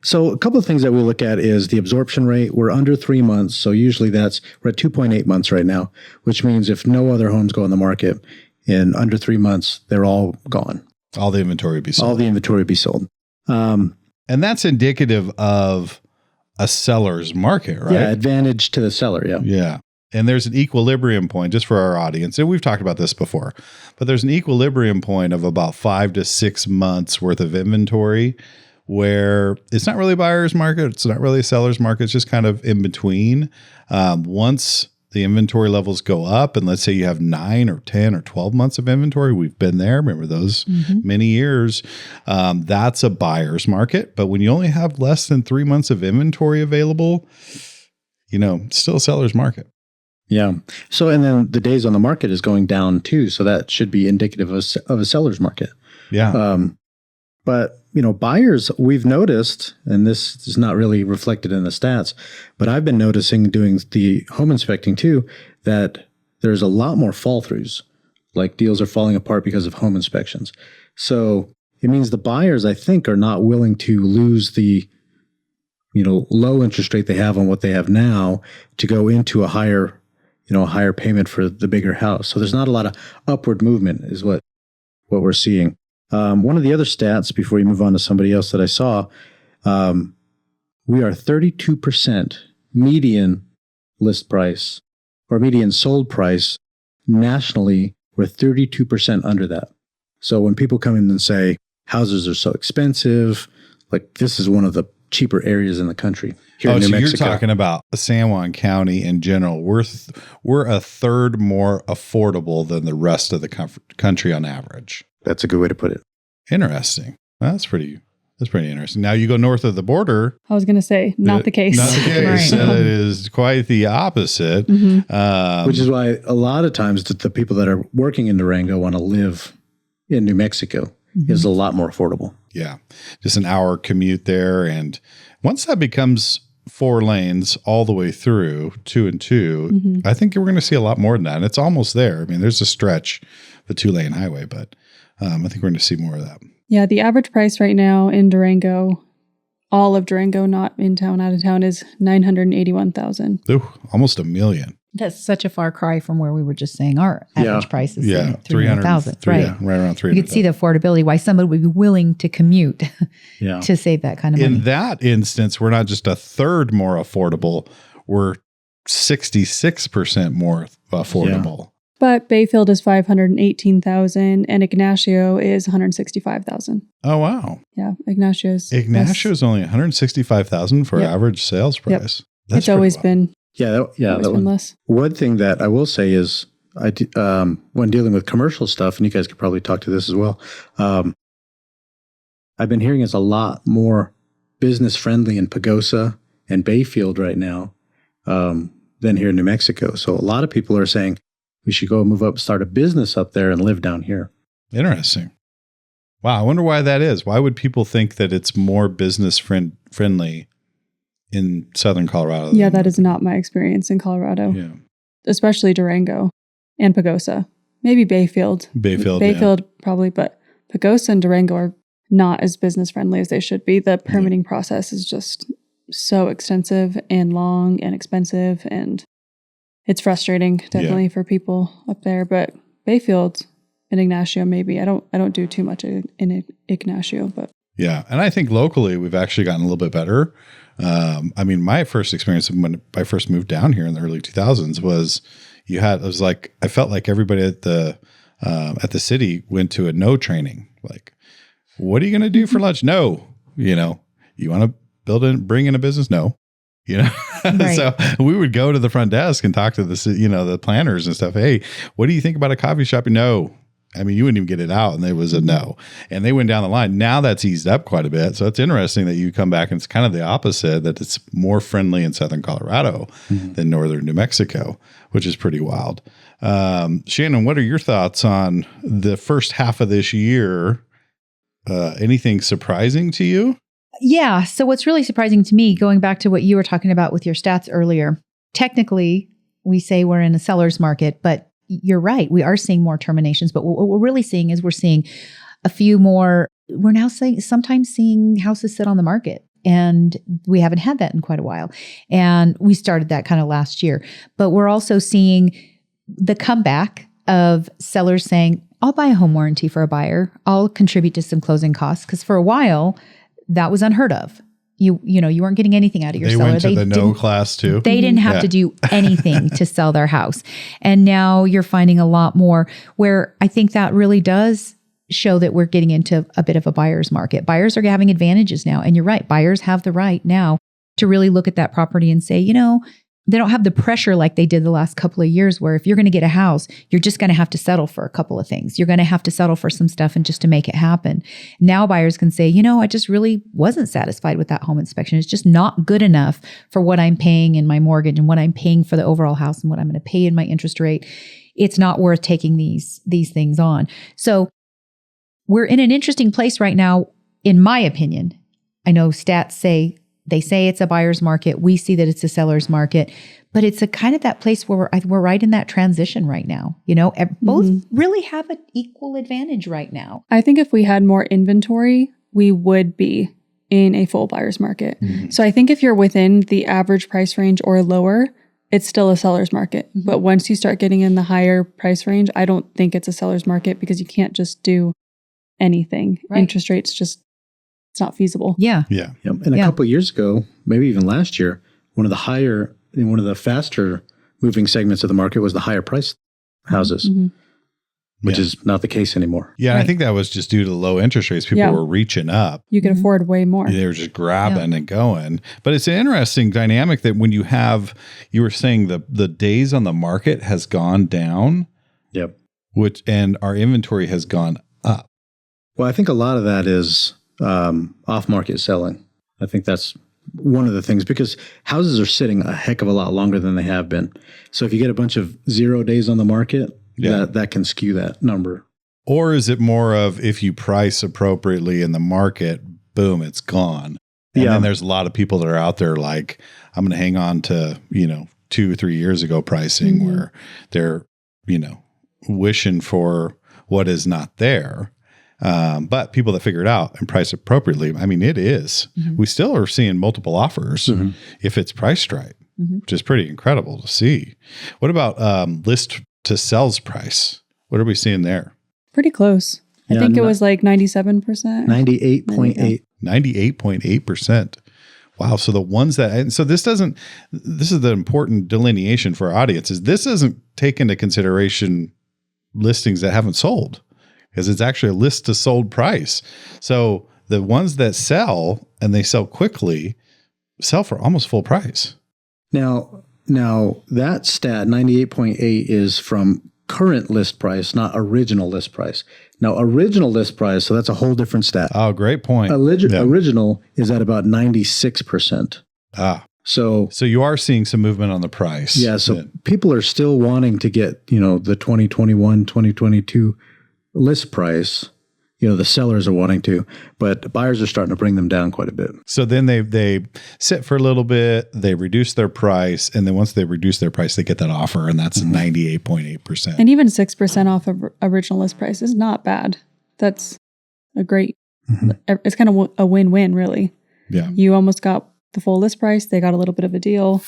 So a couple of things that we look at is the absorption rate. We're under 3 months. So usually we're at 2.8 months right now, which means if no other homes go on the market in under 3 months, they're all gone. All the inventory would be sold. All the inventory would be sold. And that's indicative of a seller's market, right? Yeah, advantage to the seller. Yeah. Yeah. And there's an equilibrium point, just for our audience, and we've talked about this before, but there's an equilibrium point of about 5 to 6 months worth of inventory where it's not really a buyer's market. It's not really a seller's market. It's just kind of in between. Once the inventory levels go up, and let's say you have 9 or 10 or 12 months of inventory, we've been there. Remember those many years. That's a buyer's market. But when you only have less than 3 months of inventory available, it's still a seller's market. Yeah. So, and then the days on the market is going down too. So that should be indicative of a seller's market. Yeah. But, buyers, we've noticed, and this is not really reflected in the stats, but I've been noticing doing the home inspecting too, that there's a lot more fall throughs, like deals are falling apart because of home inspections. So it means the buyers, I think, are not willing to lose the, low interest rate they have on what they have now to go into a higher payment for the bigger house. So there's not a lot of upward movement is what we're seeing. One of the other stats before you move on to somebody else that I saw, we are 32% median list price or median sold price nationally. We're 32% under that. So when people come in and say houses are so expensive, like this is one of the cheaper areas in the country. Here in New Mexico. You're talking about San Juan County in general. We're a third more affordable than the rest of the country on average. That's a good way to put it. Interesting. That's pretty interesting. Now you go north of the border. I was going to say, not the case. Not the case. Right. It is quite the opposite. Which is why a lot of times the people that are working in Durango want to live in New Mexico. Is a lot more affordable. Yeah. Just an hour commute there. And once that becomes 4 lanes all the way through 2 and 2, I think we're going to see a lot more than that. And it's almost there. I mean, there's a stretch, the 2-lane highway, but I think we're going to see more of that. Yeah. The average price right now in Durango, all of Durango, not in town, out of town, is $981,000. Ooh, almost $1 million. That's such a far cry from where we were just saying our average price is $300,000. Right. Yeah, right around $300,000. You could see the affordability, why somebody would be willing to commute to save that kind of money. In that instance, we're not just a third more affordable, we're 66% more affordable. Yeah. But Bayfield is $518,000 and Ignacio is $165,000. Oh, wow. Yeah, Ignacio's only $165,000 for average sales price. Yep. It's always been less. One thing that I will say is, when dealing with commercial stuff, and you guys could probably talk to this as well, I've been hearing it's a lot more business friendly in Pagosa and Bayfield right now than here in New Mexico. So a lot of people are saying we should go move up, start a business up there, and live down here. Interesting. Wow, I wonder why that is. Why would people think that it's more business friendly in southern Colorado? Yeah, that is not my experience in Colorado. Yeah. Especially Durango and Pagosa. Maybe Bayfield. Bayfield probably, but Pagosa and Durango are not as business friendly as they should be. The permitting process is just so extensive and long and expensive, and it's frustrating definitely for people up there. But Bayfield and Ignacio, maybe. I don't do too much in Ignacio, but yeah. And I think locally we've actually gotten a little bit better. I mean, my first experience when I first moved down here in the early 2000s was I felt like everybody at the city went to a no training. Like, what are you going to do for lunch? No. You want to bring in a business? No. Right. So we would go to the front desk and talk to the planners and stuff. Hey, what do you think about a coffee shop? No. I mean, you wouldn't even get it out, and there was a no. And they went down the line. Now that's eased up quite a bit. So it's interesting that you come back and it's kind of the opposite, that it's more friendly in southern Colorado than northern New Mexico, which is pretty wild. Shannon, what are your thoughts on the first half of this year? Anything surprising to you? Yeah. So what's really surprising to me, going back to what you were talking about with your stats earlier, technically we say we're in a seller's market, but you're right. We are seeing more terminations, but what we're really seeing is we're seeing a few more. We're now sometimes seeing houses sit on the market And we haven't had that in quite a while. And we started that kind of last year. But we're also seeing the comeback of sellers saying, I'll buy a home warranty for a buyer. I'll contribute to some closing costs. Because for a while, that was unheard of. You weren't getting anything out of your seller. Went to the no class too. They didn't have to do anything to sell their house. And now you're finding a lot more where I think that really does show that we're getting into a bit of a buyer's market. Buyers are having advantages now. And you're right. Buyers have the right now to really look at that property and say, they don't have the pressure like they did the last couple of years, where if you're going to get a house, you're just going to have to settle for a couple of things. You're going to have to settle for some stuff and just to make it happen. Now buyers can say, I just really wasn't satisfied with that home inspection. It's just not good enough for what I'm paying in my mortgage and what I'm paying for the overall house and what I'm going to pay in my interest rate. It's not worth taking these things on. So we're in an interesting place right now, in my opinion. I know stats say it's a buyer's market. We see that it's a seller's market, but it's a kind of that place where we're right in that transition right now. Both really have an equal advantage right now. I think if we had more inventory, we would be in a full buyer's market. Mm-hmm. So I think if you're within the average price range or lower, it's still a seller's market. Mm-hmm. But once you start getting in the higher price range, I don't think it's a seller's market, because you can't just do anything. Right. Interest rates it's not feasible. Yeah. Yeah. And a couple of years ago, maybe even last year, one of the faster moving segments of the market was the higher priced houses, which is not the case anymore. Yeah. Right. I think that was just due to low interest rates. People were reaching up. You could afford way more. They were just grabbing and going. But it's an interesting dynamic that when you were saying the days on the market has gone down. Yep. And our inventory has gone up. Well, I think a lot of that is off-market selling. I think that's one of the things, because houses are sitting a heck of a lot longer than they have been. So if you get a bunch of 0 days on the market, that can skew that number. Or is it more of, if you price appropriately in the market, boom, it's gone. And then there's a lot of people that are out there like, I'm going to hang on to, 2 or 3 years ago pricing where they're, wishing for what is not there. But people that figure it out and price appropriately, I mean, it is. Mm-hmm. We still are seeing multiple offers if it's priced right, which is pretty incredible to see. What about list to sales price? What are we seeing there? Pretty close. I think it was like 97%. 98.8. 98.8%. Wow. So the ones this is the important delineation for our audience, is this doesn't take into consideration listings that haven't sold, because it's actually a list to sold price. So the ones that sell, and they sell quickly, sell for almost full price. Now that stat, 98.8, is from current list price, not original list price. Now, original list price, so that's a whole different stat. Oh, great point. Original is at about 96%. So you are seeing some movement on the price. Yeah, so people are still wanting to get, the 2021, 2022 list price. The sellers are wanting to, but buyers are starting to bring them down quite a bit. So then they sit for a little bit, they reduce their price, and then once they reduce their price, they get that offer, and that's 98.8%. And even 6% off of original list price is not bad. That's a great, it's kind of a win-win, really. Yeah. You almost got the full list price. They got a little bit of a deal.